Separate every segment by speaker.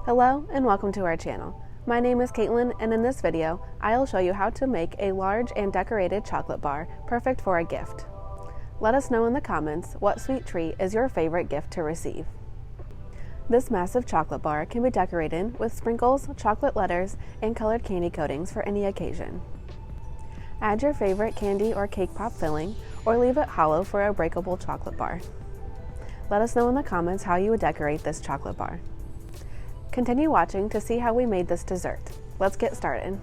Speaker 1: Hello and welcome to our channel. My name is Caitlin, and in this video, I'll show you how to make a large and decorated chocolate bar perfect for a gift. Let us know in the comments what sweet treat is your favorite gift to receive. This massive chocolate bar can be decorated with sprinkles, chocolate letters, and colored candy coatings for any occasion. Add your favorite candy or cake pop filling, or leave it hollow for a breakable chocolate bar. Let us know in the comments how you would decorate this chocolate bar. Continue watching to see how we made this dessert. Let's get started.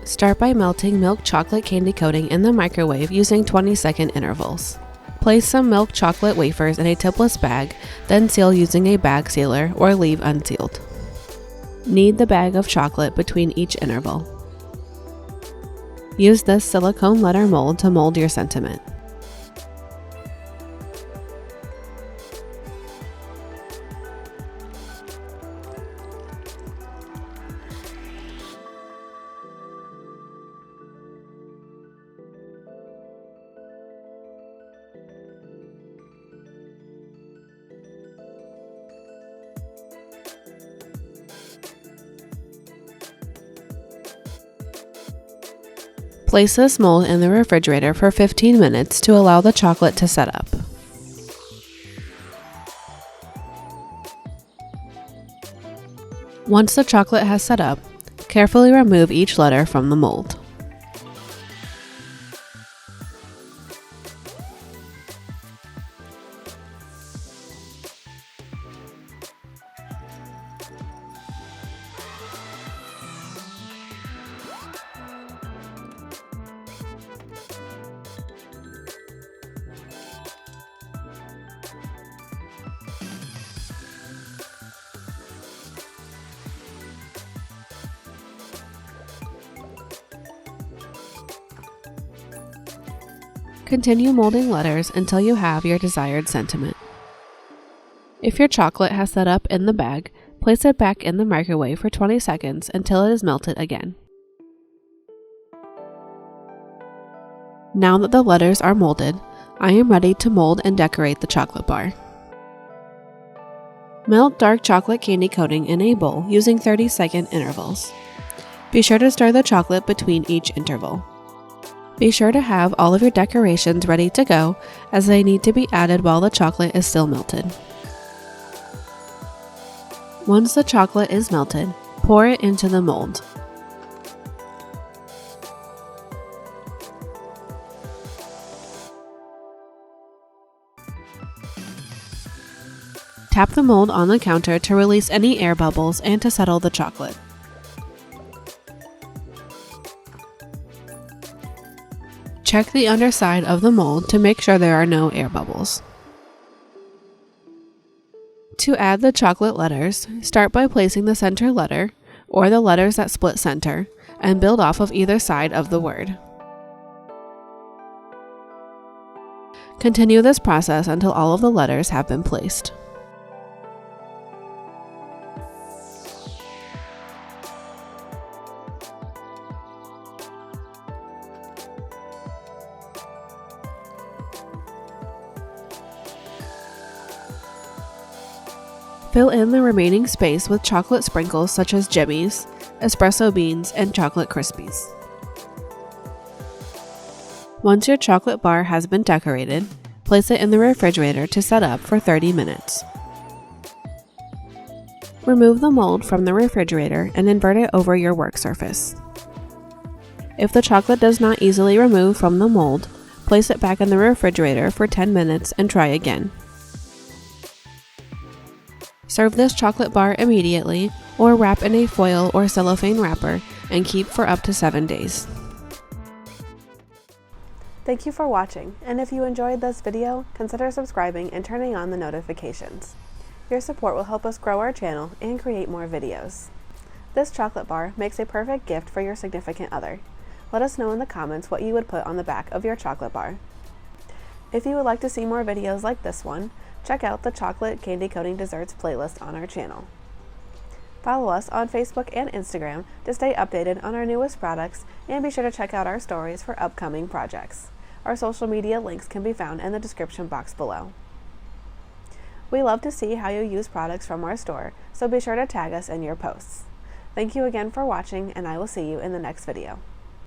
Speaker 1: Start by melting milk chocolate candy coating in the microwave using 20-second intervals. Place some milk chocolate wafers in a tipless bag, then seal using a bag sealer or leave unsealed. Knead the bag of chocolate between each interval. Use this silicone letter mold to mold your sentiment. Place this mold in the refrigerator for 15 minutes to allow the chocolate to set up. Once the chocolate has set up, carefully remove each letter from the mold. Continue molding letters until you have your desired sentiment. If your chocolate has set up in the bag, place it back in the microwave for 20 seconds until it is melted again. Now that the letters are molded, I am ready to mold and decorate the chocolate bar. Melt dark chocolate candy coating in a bowl using 30-second intervals. Be sure to stir the chocolate between each interval. Be sure to have all of your decorations ready to go, as they need to be added while the chocolate is still melted. Once the chocolate is melted, pour it into the mold. Tap the mold on the counter to release any air bubbles and to settle the chocolate. Check the underside of the mold to make sure there are no air bubbles. To add the chocolate letters, start by placing the center letter, or the letters that split center, and build off of either side of the word. Continue this process until all of the letters have been placed. Fill in the remaining space with chocolate sprinkles such as jimmies, espresso beans, and chocolate crispies. Once your chocolate bar has been decorated, place it in the refrigerator to set up for 30 minutes. Remove the mold from the refrigerator and invert it over your work surface. If the chocolate does not easily remove from the mold, place it back in the refrigerator for 10 minutes and try again. Serve this chocolate bar immediately or wrap in a foil or cellophane wrapper and keep for up to 7 days. Thank you for watching, and if you enjoyed this video, consider subscribing and turning on the notifications. Your support will help us grow our channel and create more videos. This chocolate bar makes a perfect gift for your significant other. Let us know in the comments what you would put on the back of your chocolate bar. If you would like to see more videos like this one, check out the chocolate candy coating desserts playlist on our channel. Follow us on Facebook and Instagram to stay updated on our newest products, and be sure to check out our stories for upcoming projects. Our social media links can be found in the description box below. We love to see how you use products from our store, so be sure to tag us in your posts. Thank you again for watching, and I will see you in the next video.